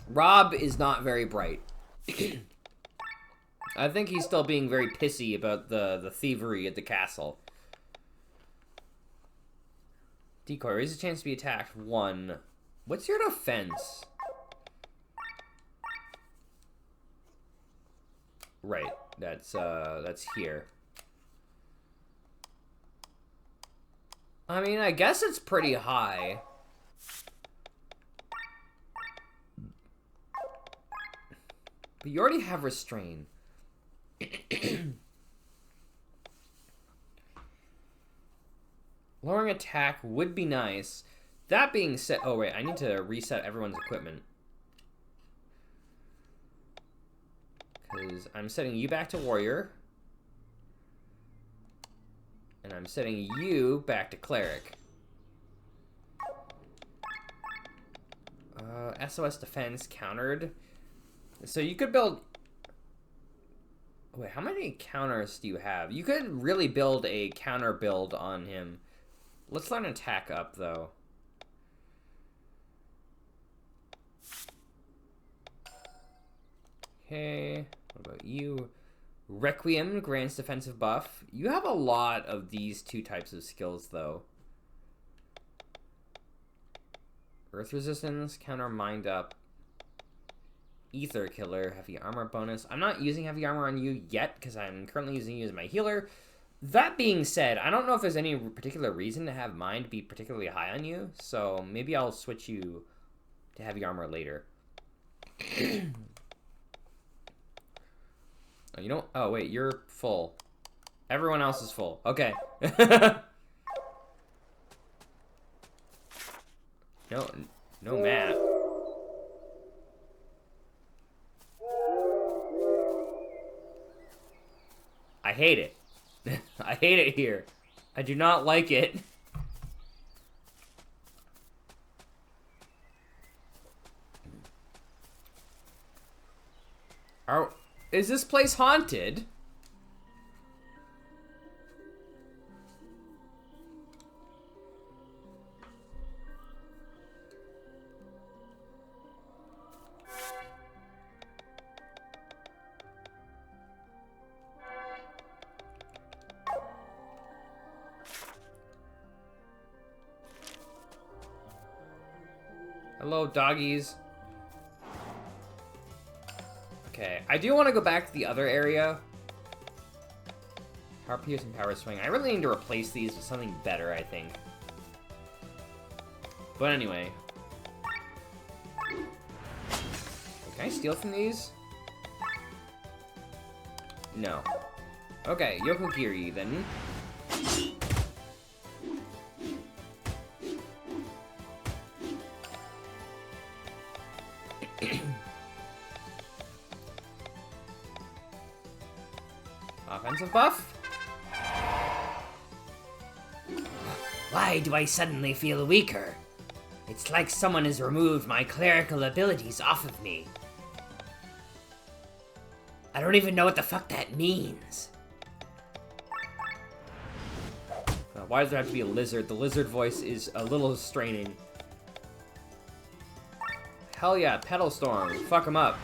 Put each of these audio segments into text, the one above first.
Rob is not very bright. I think he's still being very pissy about the thievery at the castle. Decoy, raise a chance to be attacked. 1. What's your defense? Right, that's here. I mean, I guess it's pretty high. But you already have restrain. Lowering attack would be nice. That being said... Oh, wait. I need to reset everyone's equipment. Because I'm setting you back to warrior. And I'm setting you back to cleric. SOS defense countered. So you could build... Wait, how many counters do you have? You could really build a counter build on him. Let's learn attack up, though. Okay, what about you? Requiem grants defensive buff. You have a lot of these 2 types of skills, though. Earth resistance, counter mind up. Ether killer, heavy armor bonus. I'm not using heavy armor on you yet because I'm currently using you as my healer. That being said, I don't know if there's any particular reason to have mind be particularly high on you, so maybe I'll switch you to heavy armor later. Oh, you don't... Oh, wait, you're full. Everyone else is full. Okay. No map. I hate it. I hate it here. I do not like it. Is this place haunted? Hello, doggies. Okay, I do want to go back to the other area. Power Pierce and Power Swing. I really need to replace these with something better, I think. But anyway. Can I steal from these? No. Okay, Yokogiri, then. Offensive buff? Why do I suddenly feel weaker? It's like someone has removed my clerical abilities off of me. I don't even know what the fuck that means. Why does there have to be a lizard? The lizard voice is a little straining. Hell yeah, Petal Storm. Fuck him up.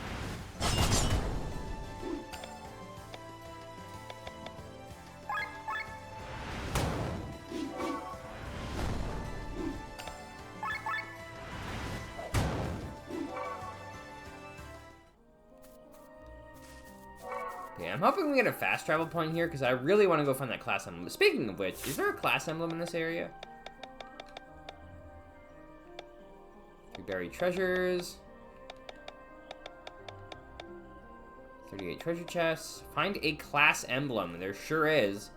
I'm hoping we get a fast travel point here, because I really want to go find that class emblem. Speaking of which, is there a class emblem in this area? 3 buried treasures. 38 treasure chests. Find a class emblem. There sure is.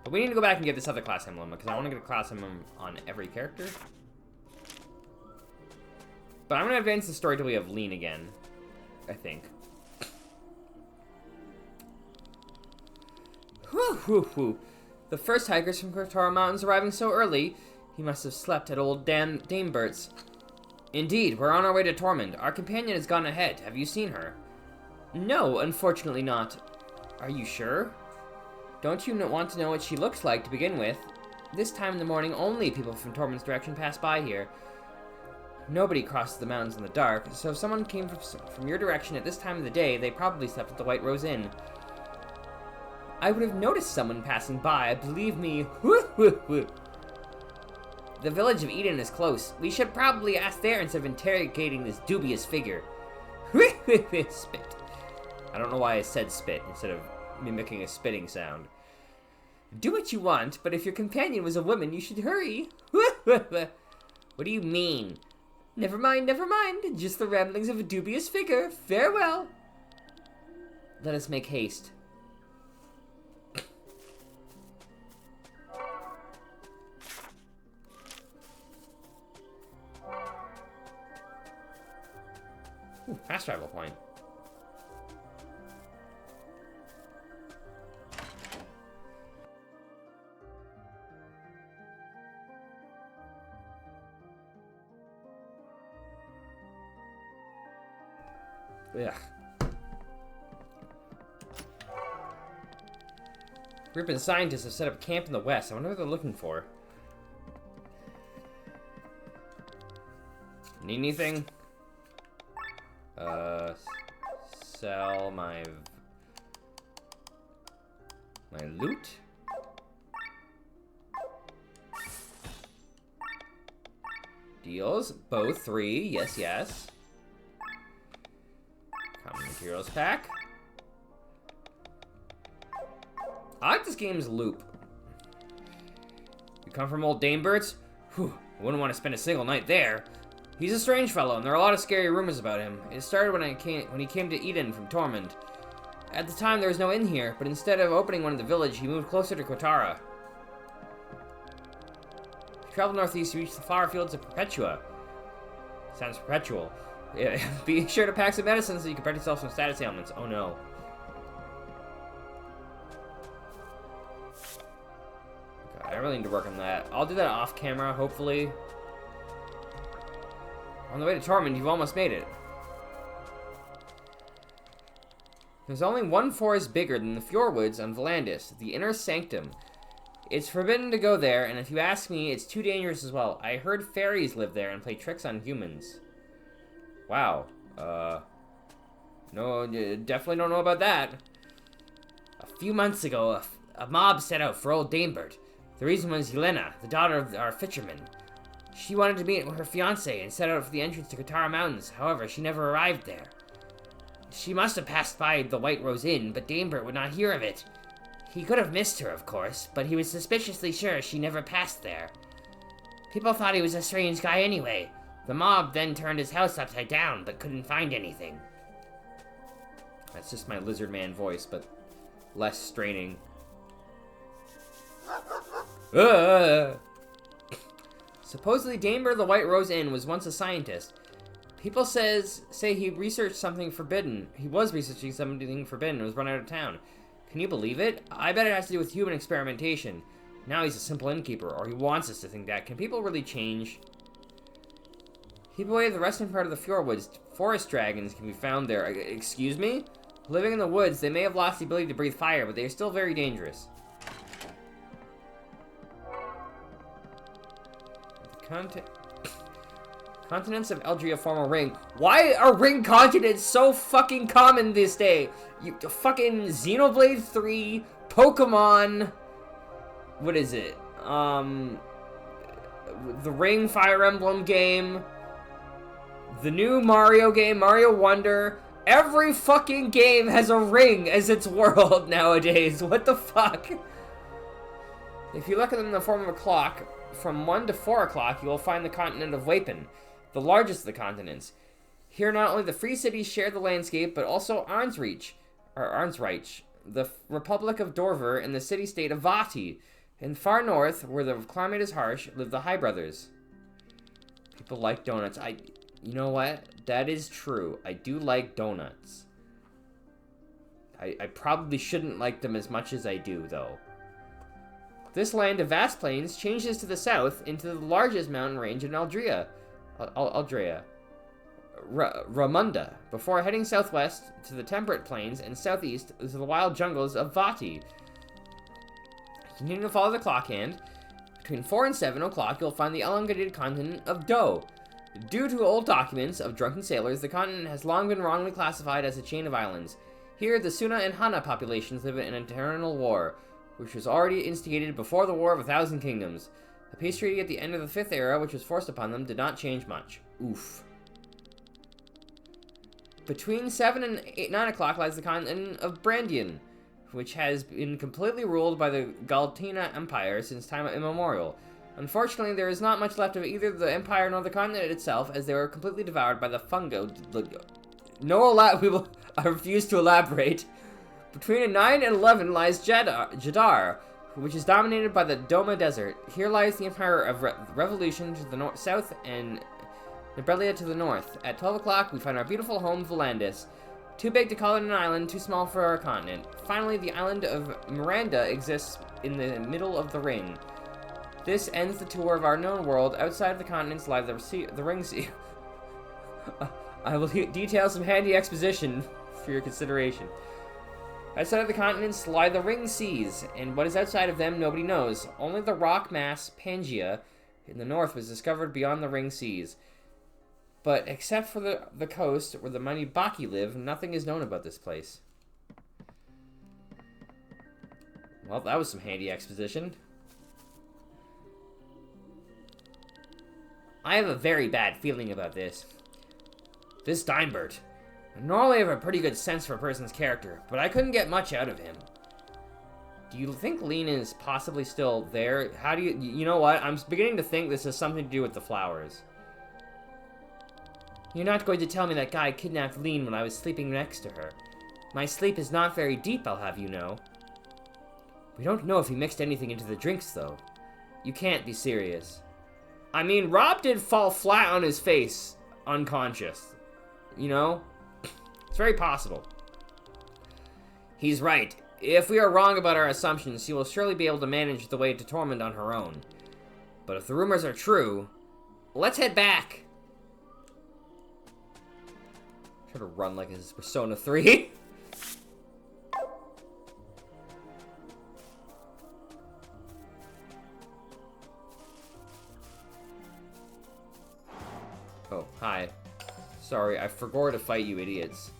But we need to go back and get this other class emblem, because I want to get a class emblem on every character. But I'm going to advance the story till we have Lean again, I think. Whew, whew, whew. The first hikers from Kortara Mountains arriving so early. He must have slept at old Dame Bert's. Indeed, we're on our way to Tormund. Our companion has gone ahead. Have you seen her? No, unfortunately not. Are you sure? Don't you want to know what she looks like to begin with? This time in the morning, only people from Tormund's direction pass by here. Nobody crosses the mountains in the dark, so if someone came from your direction at this time of the day, they probably slept at the White Rose Inn. I would have noticed someone passing by, believe me. The village of Eden is close. We should probably ask there instead of interrogating this dubious figure. Spit. I don't know why I said spit instead of mimicking a spitting sound. Do what you want, but if your companion was a woman, you should hurry. What do you mean? Never mind, just the ramblings of a dubious figure. Farewell. Let us make haste. Ooh, fast travel point. Ugh. A group of scientists have set up camp in the west. I wonder what they're looking for. Need anything? Sell my loot? Deals. Both 3. Yes, yes. Common materials pack. I like this game's loop. You come from old Danebert's? Whew, I wouldn't want to spend a single night there. He's a strange fellow, and there are a lot of scary rumors about him. It started when he came to Eden from Tormund. At the time, there was no inn here, but instead of opening one in the village, he moved closer to Kotara. He traveled northeast to reach the flower fields of Perpetua. Sounds perpetual. Yeah, be sure to pack some medicine so you can protect yourself from status ailments. Oh no. God, I really need to work on that. I'll do that off camera, hopefully. On the way to Tormund, you've almost made it. There's only one forest bigger than the Fjordwoods on Volandis, the Inner Sanctum. It's forbidden to go there, and if you ask me, it's too dangerous as well. I heard fairies live there and play tricks on humans. Wow. No, definitely don't know about that. A few months ago, a mob set out for old Danebert. The reason was Yelena, the daughter of our fisherman. She wanted to meet with her fiancé and set out for the entrance to Kotara Mountains. However, she never arrived there. She must have passed by the White Rose Inn, but Danebert would not hear of it. He could have missed her, of course, but he was suspiciously sure she never passed there. People thought he was a strange guy anyway. The mob then turned his house upside down, but couldn't find anything. That's just my lizard man voice, but less straining. Supposedly, Danebert of the White Rose Inn was once a scientist. People say he researched something forbidden. He was researching something forbidden and was run out of town. Can you believe it? I bet it has to do with human experimentation. Now he's a simple innkeeper, or he wants us to think that. Can people really change? Keep away the western part of the Fjordwoods. Forest dragons can be found there. Excuse me? Living in the woods, they may have lost the ability to breathe fire, but they are still very dangerous. Continents of Eldria form a ring. Why are ring continents so fucking common this day? You fucking Xenoblade 3, Pokemon. What is it? The Ring Fire Emblem game. The new Mario game, Mario Wonder. Every fucking game has a ring as its world nowadays. What the fuck? If you look at them in the form of a clock, from 1 to 4 o'clock, you will find the continent of Wapen, the largest of the continents. Here, not only the free cities share the landscape, but also Arnsreich, the Republic of Dorver, and the city-state of Vati. In far north, where the climate is harsh, live the High Brothers. People like donuts. You know what? That is true. I do like donuts. I probably shouldn't like them as much as I do, though. This land of vast plains changes to the south into the largest mountain range in Ramunda, before heading southwest to the temperate plains and southeast to the wild jungles of Vati. Continue to follow the clock hand. Between 4 and 7 o'clock, you'll find the elongated continent of Do. Due to old documents of drunken sailors, the continent has long been wrongly classified as a chain of islands. Here, the Suna and Hana populations live in an eternal war, which was already instigated before the War of a Thousand Kingdoms. The peace treaty at the end of the Fifth Era, which was forced upon them, did not change much. Oof. Between 7 and 9 o'clock lies the continent of Brandian, which has been completely ruled by the Galtina Empire since time immemorial. Unfortunately, there is not much left of either the empire nor the continent itself, as they were completely devoured by the fungo. I refuse to elaborate. Between 9 and 11 lies Jadar, which is dominated by the Doma Desert. Here lies the Empire of Revolution to the south and Nebrelia to the north. At 12 o'clock, we find our beautiful home, Volandis. Too big to call it an island, too small for our continent. Finally, the island of Miranda exists in the middle of the ring. This ends the tour of our known world. Outside of the continents lie the Ring Sea. I will detail some handy exposition for your consideration. Outside of the continents lie the Ring Seas, and what is outside of them nobody knows. Only the rock mass Pangaea in the north was discovered beyond the Ring Seas. But except for the coast where the mighty Baki live, nothing is known about this place. Well, that was some handy exposition. I have a very bad feeling about this. This Dimebert. Normally I have a pretty good sense for a person's character, but I couldn't get much out of him. Do you think Lean is possibly still there? How do you know what? I'm beginning to think this has something to do with the flowers. You're not going to tell me that guy kidnapped Lean when I was sleeping next to her. My sleep is not very deep, I'll have you know. We don't know if he mixed anything into the drinks, though. You can't be serious. I mean, Rob did fall flat on his face, unconscious. You know? It's very possible. He's right. If we are wrong about our assumptions, she will surely be able to manage the way to Tormund on her own. But if the rumors are true, let's head back. Try to run like his Persona 3. Oh, hi. Sorry, I forgot to fight you idiots.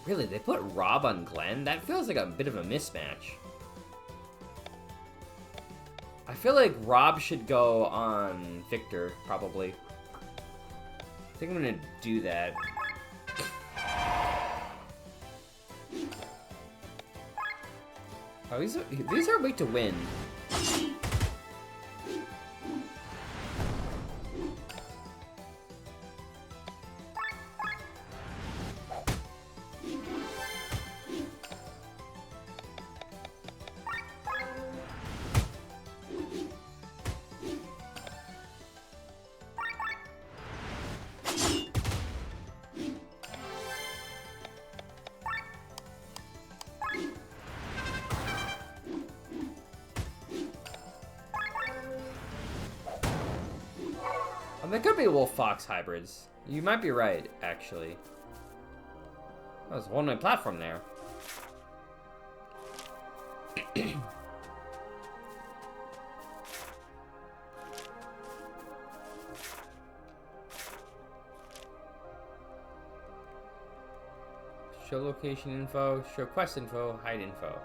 Really, they put Rob on Glenn? That feels like a bit of a mismatch. I feel like Rob should go on Victor, probably. I think I'm gonna do that. Oh, these are weak to win. There could be wolf-fox hybrids. You might be right, actually. Oh, there's a one-way platform there. Show location info, show quest info, hide info.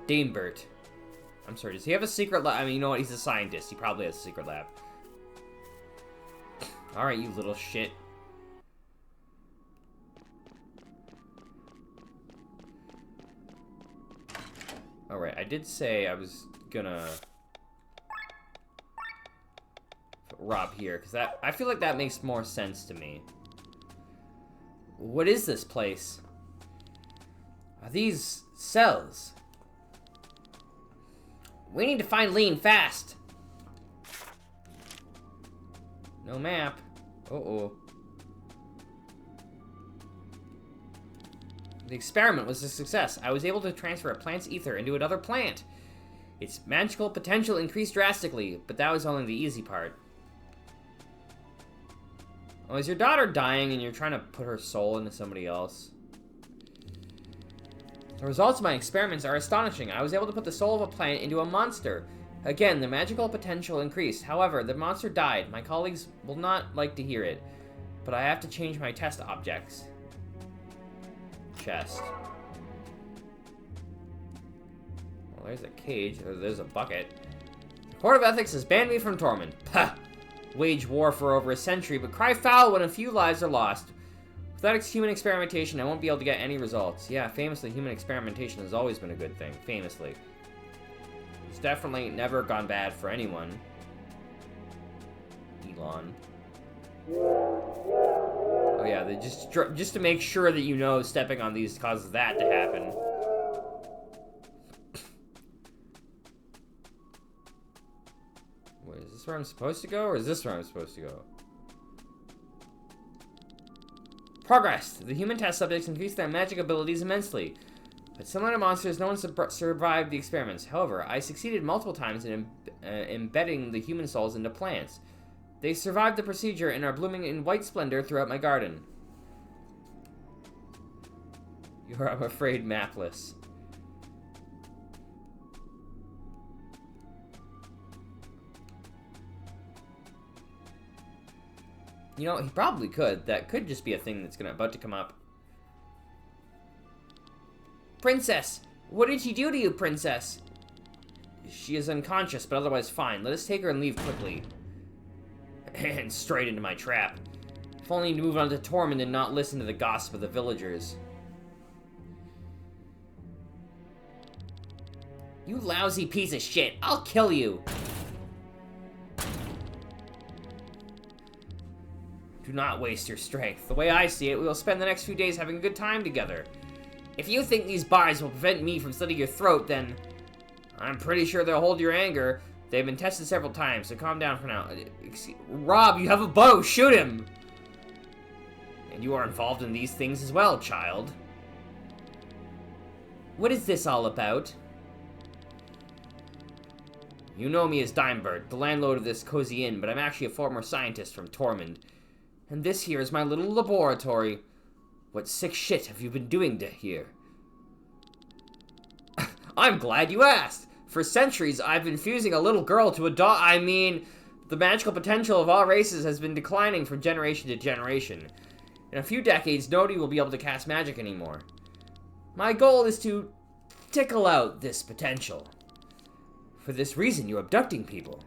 Damebert. I'm sorry, does he have a secret lab? I mean, you know what? He's a scientist. He probably has a secret lab. Alright, you little shit. Alright, I did say I was gonna put Rob here, because I feel like that makes more sense to me. What is this place? Are these cells? We need to find Lean fast. No map. Uh-oh. The experiment was a success. I was able to transfer a plant's ether into another plant. Its magical potential increased drastically, but that was only the easy part. Oh, is your daughter dying and you're trying to put her soul into somebody else? The results of my experiments are astonishing. I was able to put the soul of a plant into a monster. Again, the magical potential increased. However, the monster died. My colleagues will not like to hear it, but I have to change my test objects. Chest. Well, there's a cage. There's a bucket. The Court of Ethics has banned me from Tormund. Pah! Wage war for over a century, but cry foul when a few lives are lost. Without human experimentation, I won't be able to get any results. Yeah, famously, human experimentation has always been a good thing. Famously. It's definitely never gone bad for anyone. Elon. Oh yeah, they just to make sure that you know stepping on these causes that to happen. Wait, is this where I'm supposed to go, or is this where I'm supposed to go? Progress! The human test subjects increased their magic abilities immensely. But similar to monsters, no one survived the experiments. However, I succeeded multiple times in embedding the human souls into plants. They survived the procedure and are blooming in white splendor throughout my garden. You are, I'm afraid, mapless. You know, he probably could. That could just be a thing that's about to come up. Princess! What did he do to you, Princess? She is unconscious, but otherwise fine. Let us take her and leave quickly. And straight into my trap. If only to move on to Tormund and not listen to the gossip of the villagers. You lousy piece of shit! I'll kill you! Do not waste your strength. The way I see it, we will spend the next few days having a good time together. If you think these bars will prevent me from slitting your throat, then I'm pretty sure they'll hold your anger. They've been tested several times, so calm down for now. Rob, you have a bow! Shoot him! And you are involved in these things as well, child. What is this all about? You know me as Dimebird, the landlord of this cozy inn, but I'm actually a former scientist from Tormund. And this here is my little laboratory. What sick shit have you been doing here? I'm glad you asked. For centuries, I've been fusing a little girl to a dog. I mean, the magical potential of all races has been declining from generation to generation. In a few decades, nobody will be able to cast magic anymore. My goal is to tickle out this potential. For this reason, you're abducting people.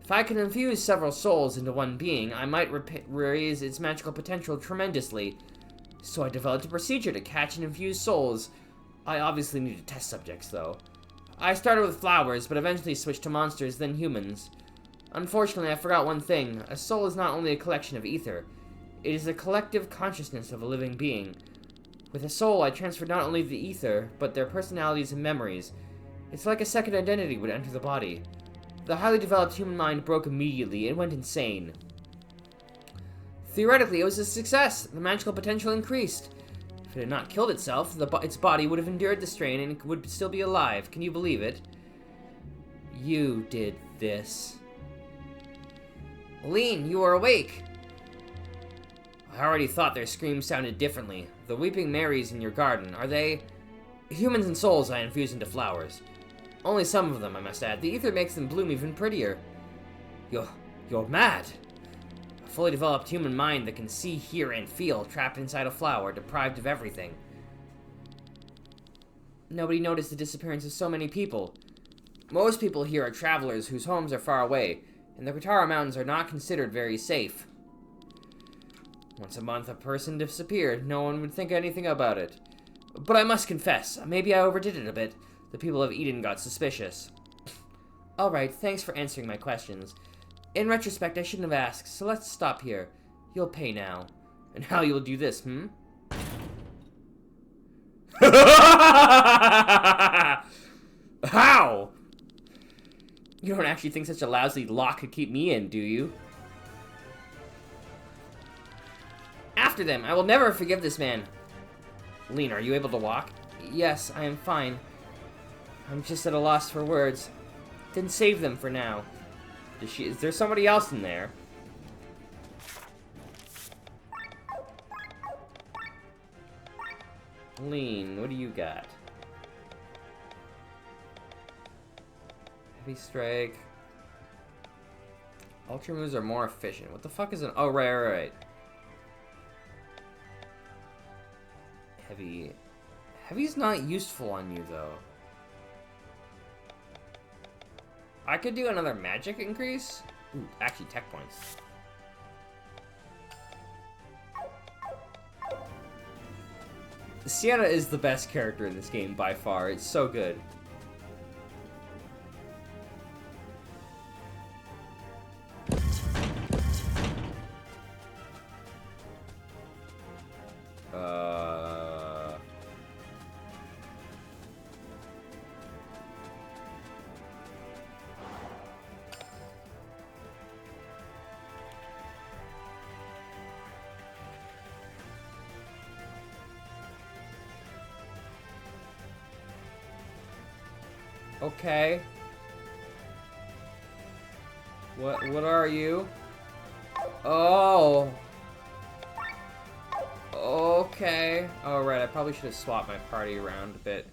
If I can infuse several souls into one being, I might raise its magical potential tremendously. So I developed a procedure to catch and infuse souls. I obviously needed test subjects, though. I started with flowers, but eventually switched to monsters, then humans. Unfortunately, I forgot one thing. A soul is not only a collection of ether. It is a collective consciousness of a living being. With a soul, I transferred not only the ether, but their personalities and memories. It's like a second identity would enter the body. The highly developed human mind broke immediately. It went insane. Theoretically, it was a success. The magical potential increased. If it had not killed itself, its body would have endured the strain and it would still be alive. Can you believe it? You did this. Lean, you are awake. I already thought their screams sounded differently. The weeping Marys in your garden, are they... Humans and souls I infuse into flowers. Only some of them, I must add. The ether makes them bloom even prettier. You're mad. A fully developed human mind that can see, hear, and feel, trapped inside a flower, deprived of everything. Nobody noticed the disappearance of so many people. Most people here are travelers whose homes are far away, and the Katara Mountains are not considered very safe. Once a month, a person disappeared. No one would think anything about it. But I must confess, maybe I overdid it a bit. The people of Eden got suspicious. Alright, thanks for answering my questions. In retrospect, I shouldn't have asked, so let's stop here. You'll pay now. And how you'll do this, How? You don't actually think such a lousy lock could keep me in, do you? After them, I will never forgive this man. Lean, are you able to walk? Yes, I am fine. I'm just at a loss for words. Then save them for now. Is there somebody else in there? Lean, what do you got? Heavy strike. Ultra moves are more efficient. What the fuck is an... Oh, right. Heavy. Heavy's not useful on you, though. I could do another magic increase. Ooh, actually, tech points. Sienna is the best character in this game by far. It's so good. Okay. What are you? Oh. Okay. Oh, right. I probably should have swapped my party around a bit.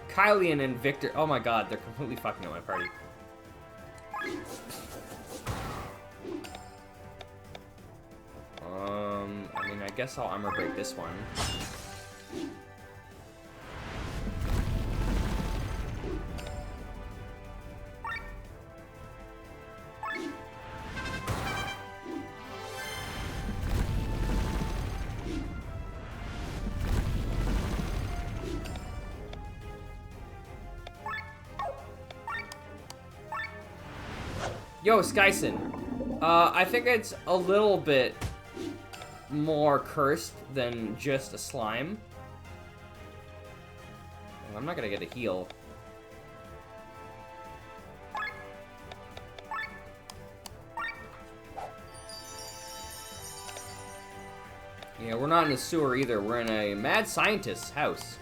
Kylian and Victor. Oh my god, they're completely fucking up my party. I mean, I guess I'll armor break this one. Yo, Skyson. I think it's a little bit more cursed than just a slime. Well, I'm not gonna get a heal. Yeah, we're not in a sewer either. We're in a mad scientist's house.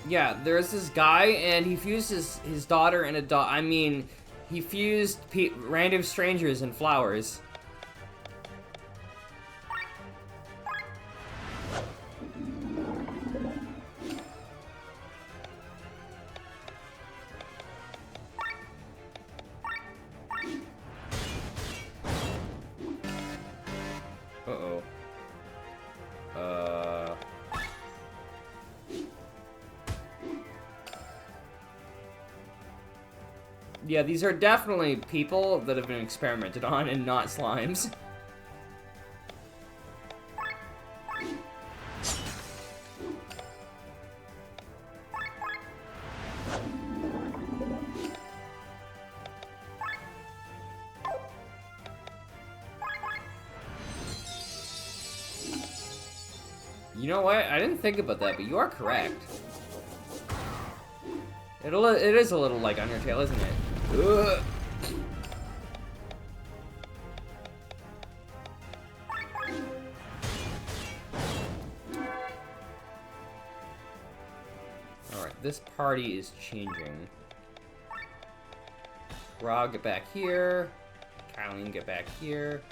Yeah, there's this guy, and he fused his daughter and a dog. I mean, he fused random strangers and flowers. Uh-oh. Yeah, these are definitely people that have been experimented on and not slimes. You know what? I didn't think about that, but you are correct. It is a little like Undertale, isn't it? Ugh. Alright, this party is changing. Rog, get back here. Kylie, get back here.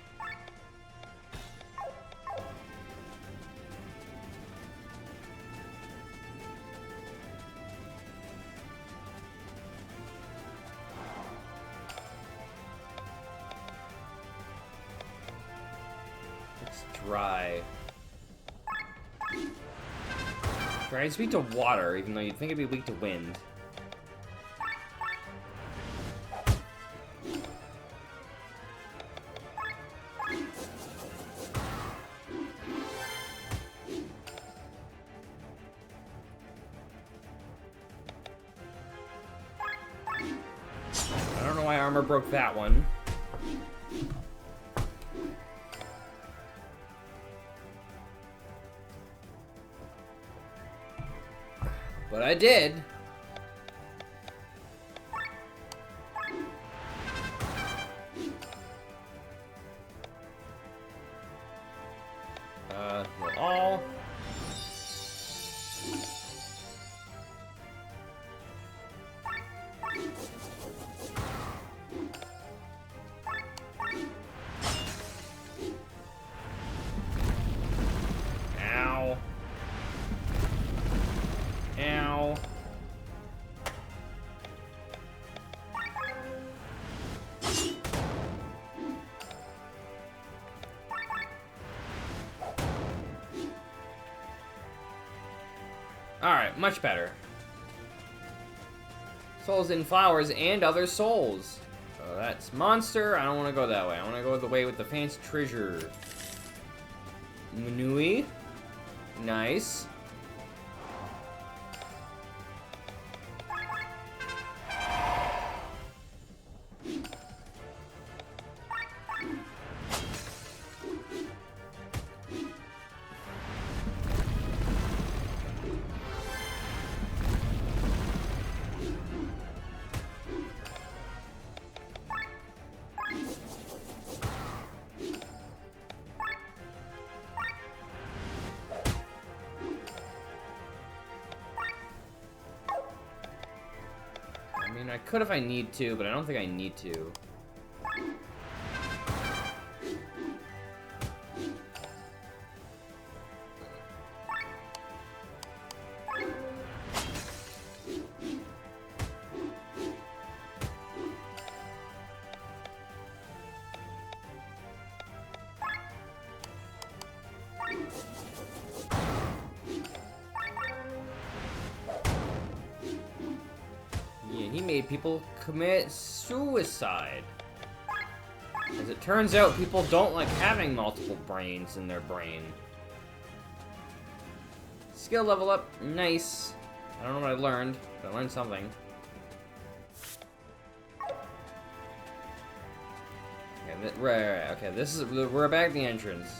Dry. Dry is weak to water, even though you'd think it'd be weak to wind. I don't know why armor broke that one. I did. Heal all. Ow. Ow. Alright, much better. Souls in flowers and other souls. So that's monster. I don't want to go that way. I want to go the way with the fancy treasure. Manui. Nice. I mean, I could if I need to, but I don't think I need to. He made people commit suicide. As it turns out, people don't like having multiple brains in their brain. Skill level up, nice. I don't know what I learned, but I learned something. Okay, right, okay, this is, we're back at the entrance.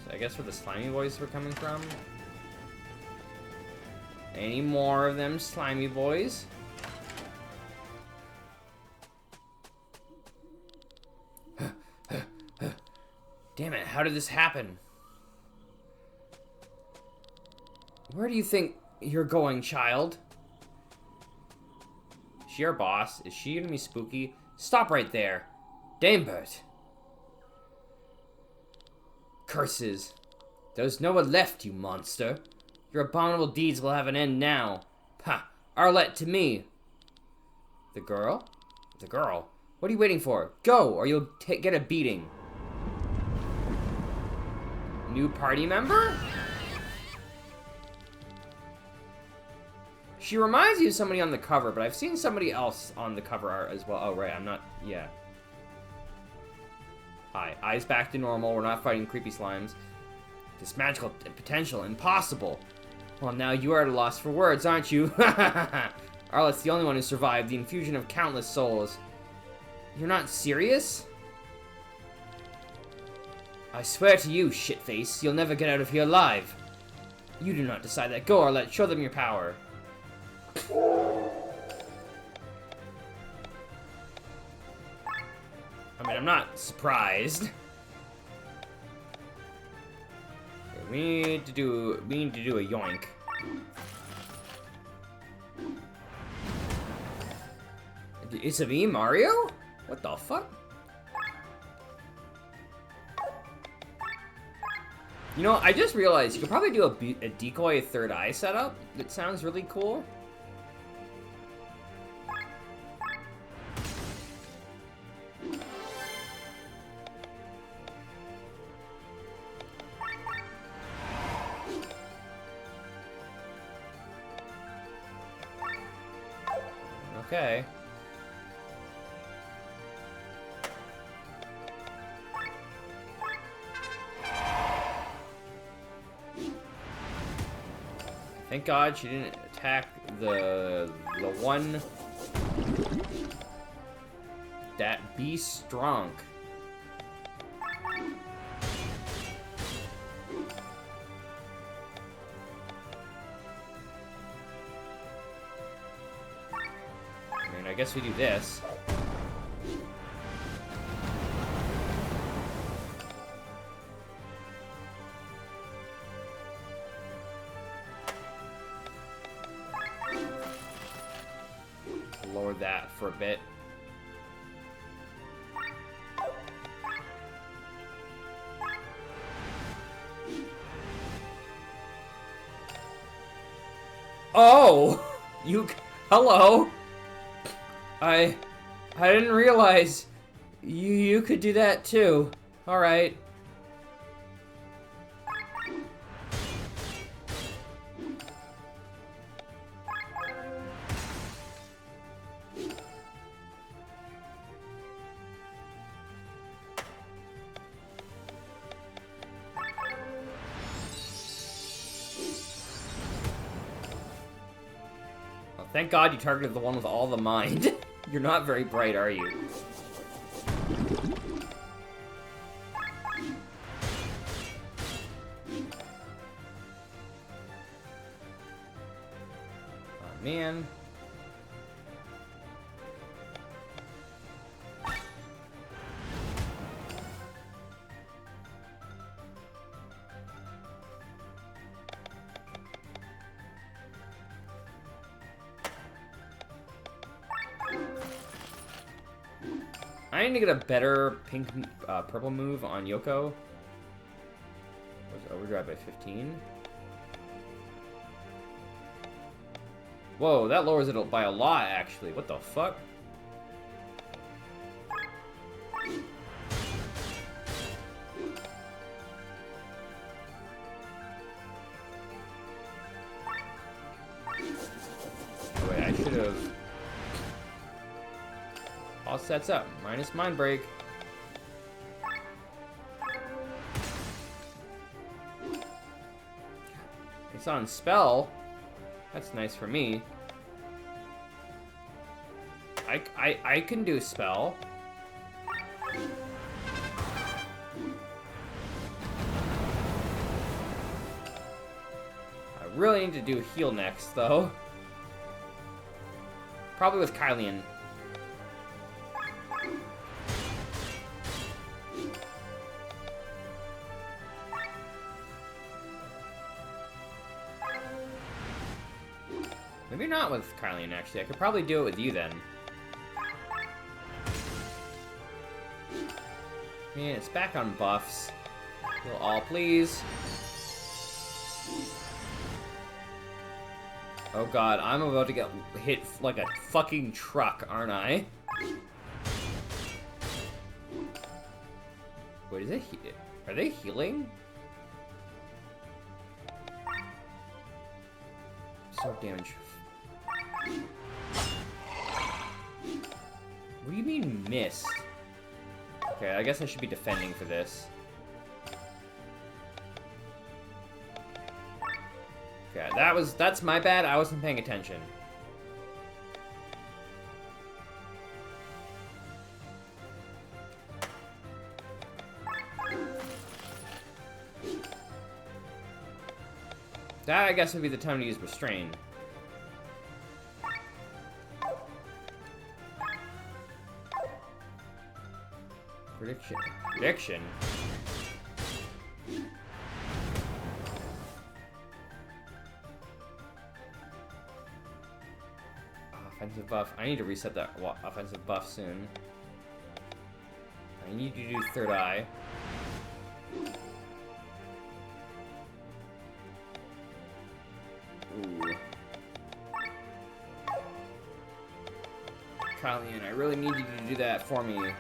So I guess where the slimy boys were coming from. Any more of them slimy boys? Damn it, how did this happen? Where do you think you're going, child? Is she our boss? Is she gonna be spooky? Stop right there. Damebert. Curses. There's no one left, you monster. Your abominable deeds will have an end now. Ha! Arlette to me. The girl? The girl? What are you waiting for? Go, or you'll get a beating. New party member? She reminds me of somebody on the cover, but I've seen somebody else on the cover art as well. Oh, right, I'm not... Yeah. Hi. Eyes back to normal. We're not fighting creepy slimes. This magical potential. Impossible. Well, now you are at a loss for words, aren't you? Arlette's the only one who survived the infusion of countless souls. You're not serious? I swear to you, shitface, you'll never get out of here alive. You do not decide that. Go, Arlette, show them your power. I mean, I'm not surprised. We need to do a yoink. It's a me, Mario? What the fuck? You know, I just realized you could probably do a decoy third eye setup. That sounds really cool. Okay. Thank God she didn't attack the one that be strong. guess we do this. Lower that for a bit. Oh! Hello! I didn't realize you could do that too. Alright. Thank God you targeted the one with all the mind. You're not very bright, are you? Oh, man. I need to get a better purple move on Yoko. Was overdrive by 15? Whoa, that lowers it by a lot, actually. What the fuck? Wait, I should have... All sets up, minus Mind Break. It's on spell. That's nice for me. I can do spell. I really need to do heal next, though. Probably with Kylian. Maybe not with Kylian, actually. I could probably do it with you, then. Man, it's back on buffs. Heal all, please. Oh god, I'm about to get hit like a fucking truck, aren't I? Wait, is it are they healing? So damage. What do you mean missed? Okay, I guess I should be defending for this. Okay, that's my bad. I wasn't paying attention. That, I guess, would be the time to use Restrain. Prediction. Prediction? Offensive buff. I need to reset that offensive buff soon. I need to do Third Eye. Ooh. Kylian, I really need you to do that for me.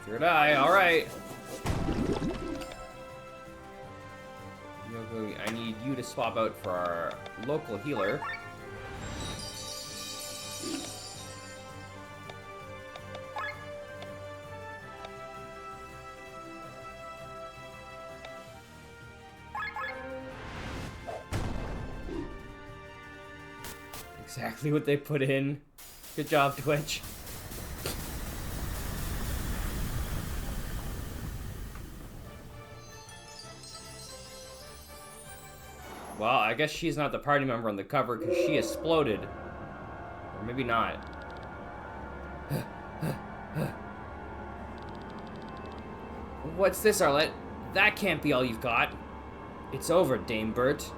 Third Eye, alright. I need you to swap out for our local healer. Exactly what they put in. Good job, Twitch. Well, I guess she's not the party member on the cover because she exploded. Or maybe not. What's this, Arlette? That can't be all you've got. It's over, Dame Bert.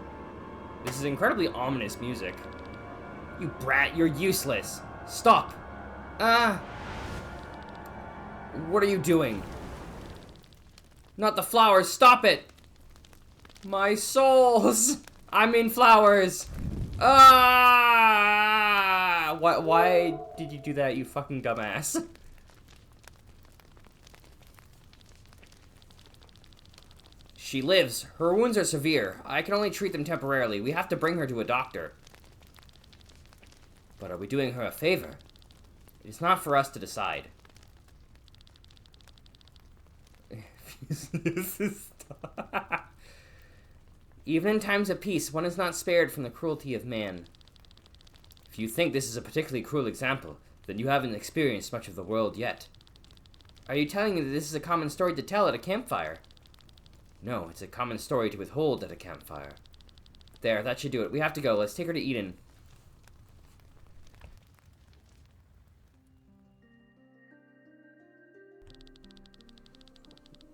This is incredibly ominous music. You brat, you're useless. Stop. What are you doing? Not the flowers, stop it! My souls! I mean flowers! Why did you do that, you fucking dumbass? She lives. Her wounds are severe. I can only treat them temporarily. We have to bring her to a doctor. But are we doing her a favor? It is not for us to decide. Even in times of peace, one is not spared from the cruelty of man. If you think this is a particularly cruel example, then you haven't experienced much of the world yet. Are you telling me that this is a common story to tell at a campfire? No, it's a common story to withhold at a campfire. There, that should do it. We have to go. Let's take her to Eden.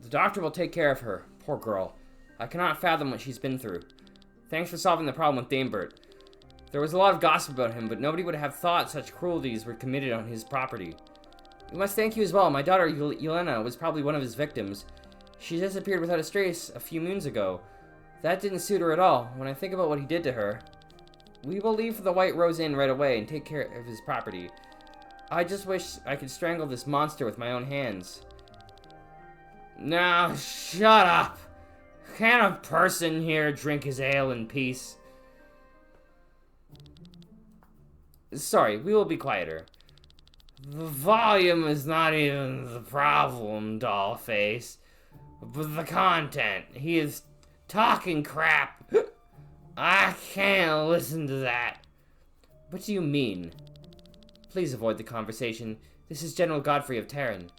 The doctor will take care of her. Poor girl. I cannot fathom what she's been through. Thanks for solving the problem with Dame Bert. There was a lot of gossip about him, but nobody would have thought such cruelties were committed on his property. We must thank you as well. My daughter, Yelena, was probably one of his victims. She disappeared without a trace a few moons ago. That didn't suit her at all. When I think about what he did to her, we will leave the White Rose Inn right away and take care of his property. I just wish I could strangle this monster with my own hands. Now, shut up! Can a person here drink his ale in peace? Sorry, we will be quieter. The volume is not even the problem, Dollface. But the content. He is talking crap. I can't listen to that. What do you mean? Please avoid the conversation. This is General Godfrey of Terran.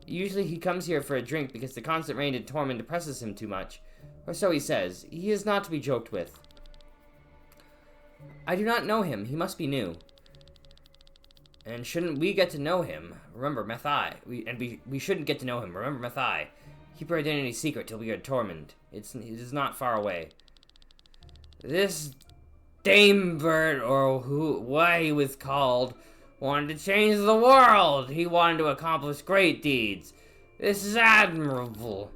Usually he comes here for a drink because the constant rain and torment depresses him too much. Or so he says. He is not to be joked with. I do not know him. He must be new. And shouldn't we get to know him? Remember, Methai. We shouldn't get to know him. Remember, Methai. Keep her identity secret till we are tormented. It is not far away. This Dame Bert, or what he was called, wanted to change the world. He wanted to accomplish great deeds. This is admirable.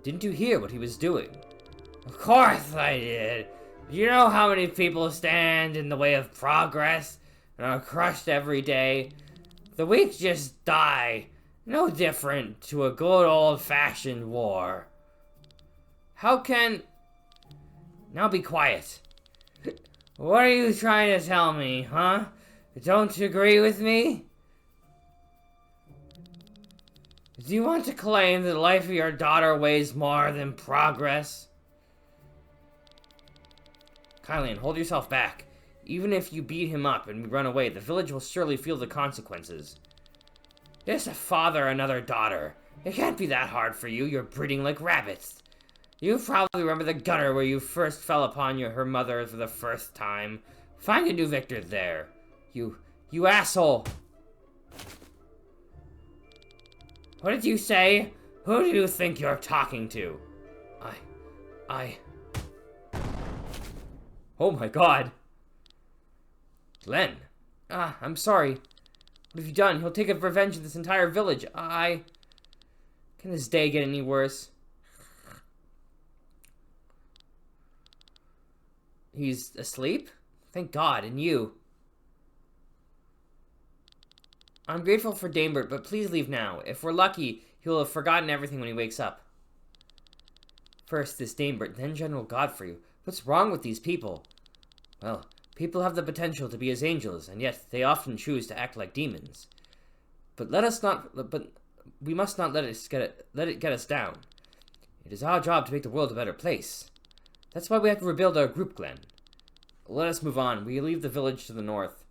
Didn't you hear what he was doing? Of course I did. Do you know how many people stand in the way of progress and are crushed every day? The weak just die. No different to a good old-fashioned war. How can... Now be quiet. What are you trying to tell me, huh? Don't you agree with me? Do you want to claim that the life of your daughter weighs more than progress? Kylian, hold yourself back. Even if you beat him up and we run away, the village will surely feel the consequences. Just a father, another daughter. It can't be that hard for you. You're breeding like rabbits. You probably remember the gutter where you first fell upon her mother for the first time. Find a new victor there. You asshole. What did you say? Who do you think you're talking to? Oh my god. Glenn. I'm sorry. What have you done? He'll take revenge of this entire village. Can this day get any worse? He's asleep? Thank God, and you. I'm grateful for Dame Bert, but please leave now. If we're lucky, he'll have forgotten everything when he wakes up. First this Dame Bert, then General Godfrey. What's wrong with these people? Well, people have the potential to be as angels, and yet they often choose to act like demons. But we must not let it get us down. It is our job to make the world a better place. That's why we have to rebuild our group, Glenn. Let us move on. We leave the village to the north.